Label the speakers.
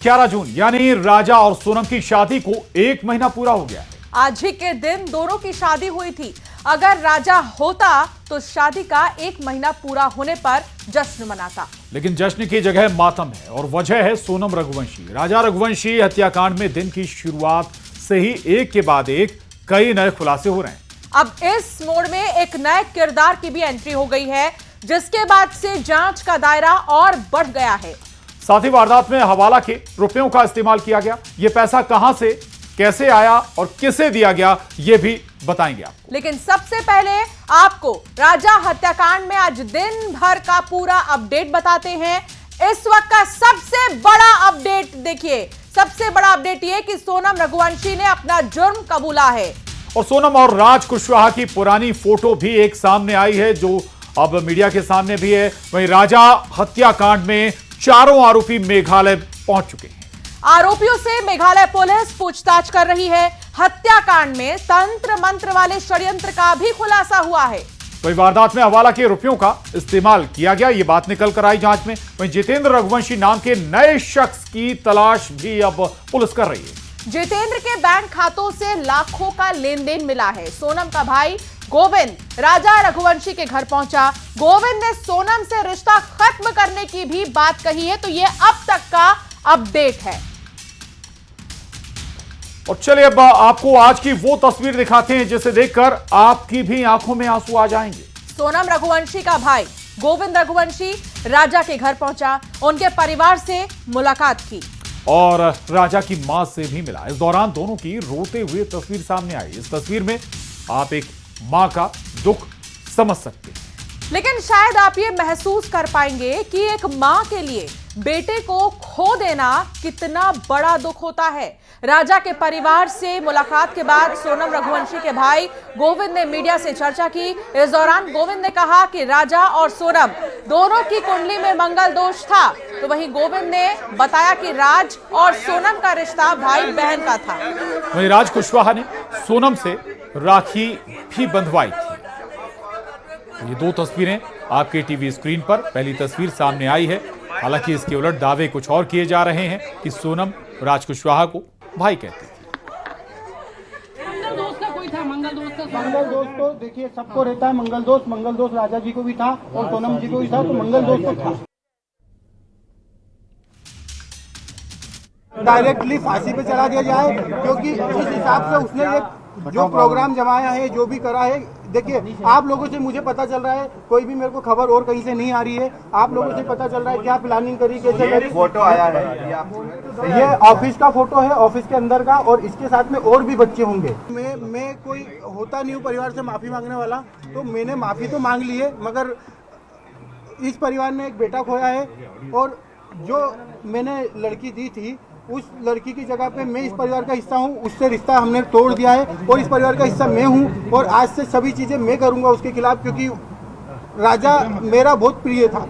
Speaker 1: 11 जून यानी राजा और सोनम की शादी को 1 महीना पूरा हो गया है।
Speaker 2: आज ही के दिन दोनों की शादी हुई थी। अगर राजा होता तो शादी का 1 महीना पूरा होने पर जश्न मनाता,
Speaker 1: लेकिन जश्न की जगह मातम है और वजह है सोनम रघुवंशी। राजा रघुवंशी हत्याकांड में दिन की शुरुआत से ही एक के बाद एक कई नए खुलासे हो रहे हैं।
Speaker 2: अब इस मोड़ में एक नए किरदार की भी एंट्री हो गई है, जिसके बाद से जांच का दायरा और बढ़ गया है।
Speaker 1: साथ ही वारदात में हवाला के रुपयों का इस्तेमाल किया गया। ये पैसा कहां से कैसे आया और किसे दिया गया, ये भी बताएंगे आपको।
Speaker 2: लेकिन सबसे पहले आपको राजा हत्याकांड में आज दिन भर का पूरा अपडेट बताते हैं। इस वक्त का सबसे बड़ा अपडेट देखिए। सबसे बड़ा अपडेट ये कि सोनम रघुवंशी ने अपना जुर्म कबूला है
Speaker 1: और सोनम और राज कुशवाहा की पुरानी फोटो भी एक सामने आई है, जो अब मीडिया के सामने भी है। वहीं राजा हत्याकांड में चारों आरोपी मेघालय पहुंच चुके हैं।
Speaker 2: आरोपियों से मेघालय पुलिस पूछताछ कर रही है। हत्याकांड में तंत्र मंत्र वाले षड्यंत्र का भी खुलासा हुआ है।
Speaker 1: वहीं वारदात में हवाला के रुपयों का इस्तेमाल किया गया, ये बात निकल कर आई जांच में। वहीं जितेंद्र रघुवंशी नाम के नए शख्स की तलाश भी अब पुलिस कर रही है।
Speaker 2: जितेंद्र के बैंक खातों से लाखों का लेन देन मिला है। सोनम का भाई गोविंद राजा रघुवंशी के घर पहुंचा। गोविंद ने सोनम से रिश्ता खत्म करने की भी बात कही है। तो ये अब तक का अपडेट है।
Speaker 1: और चलिए अब आपको आज की वो तस्वीर दिखाते हैं जिसे देखकर आपकी भी आंखों में आंसू आ जाएंगे।
Speaker 2: सोनम रघुवंशी का भाई गोविंद रघुवंशी राजा के घर पहुंचा, उनके परिवार से मुलाकात की
Speaker 1: और राजा की मां से भी मिला। इस दौरान दोनों की रोते हुए तस्वीर सामने आई। इस तस्वीर में आप एक मां का दुख समझ सकते हैं,
Speaker 2: लेकिन शायद आप ये महसूस कर पाएंगे कि एक मां के लिए बेटे को खो देना कितना बड़ा दुख होता है। राजा के परिवार से मुलाकात के बाद सोनम रघुवंशी के भाई गोविंद ने मीडिया से चर्चा की। इस दौरान गोविंद ने कहा कि राजा और सोनम दोनों की कुंडली में मंगल दोष था। तो वहीं गोविंद ने बताया कि राज और सोनम का रिश्ता भाई बहन का था।
Speaker 1: वहीं राज कुशवाहा ने सोनम से राखी भी बंधवाई थी। ये दो तस्वीरें आपके टीवी स्क्रीन पर। पहली तस्वीर सामने आई है, हालांकि इसके उलट दावे कुछ और किए जा रहे हैं कि सोनम राज कुशवाहा को भाई कहती थी।
Speaker 3: मंगल दोस्त का कोई था, मंगल दोस्त तो देखिए सबको रहता है। मंगल दोस्त राजा जी को भी था और सोनम जी को भी था, तो मंगल दोस्त तो था। डायरेक्टली फांसी पे चला दिया जाए, क्योंकि जिस हिसाब से उसने ये जो प्रोग्राम जमाया है, जो भी करा है, देखिए आप लोगों से मुझे पता चल रहा है, कोई भी मेरे को खबर और कहीं से नहीं आ रही है। आप लोगों से पता चल रहा है क्या प्लानिंग करी, कैसे करी।
Speaker 4: फोटो आया है,
Speaker 3: ये ऑफिस का फोटो है, ऑफिस के अंदर का, और इसके साथ में और भी बच्चे होंगे। मैं कोई होता नहीं हूँ परिवार से माफी मांगने वाला, तो मैंने माफी तो मांग ली है, मगर इस परिवार ने एक बेटा खोया है और जो मैंने लड़की दी थी उस लड़की की जगह पे मैं इस परिवार का हिस्सा हूँ, उससे रिश्ता हमने तोड़ दिया है और इस परिवार का हिस्सा मैं हूँ। और आज से सभी चीजें मैं करूँगा उसके खिलाफ, क्योंकि राजा मेरा बहुत प्रिय था।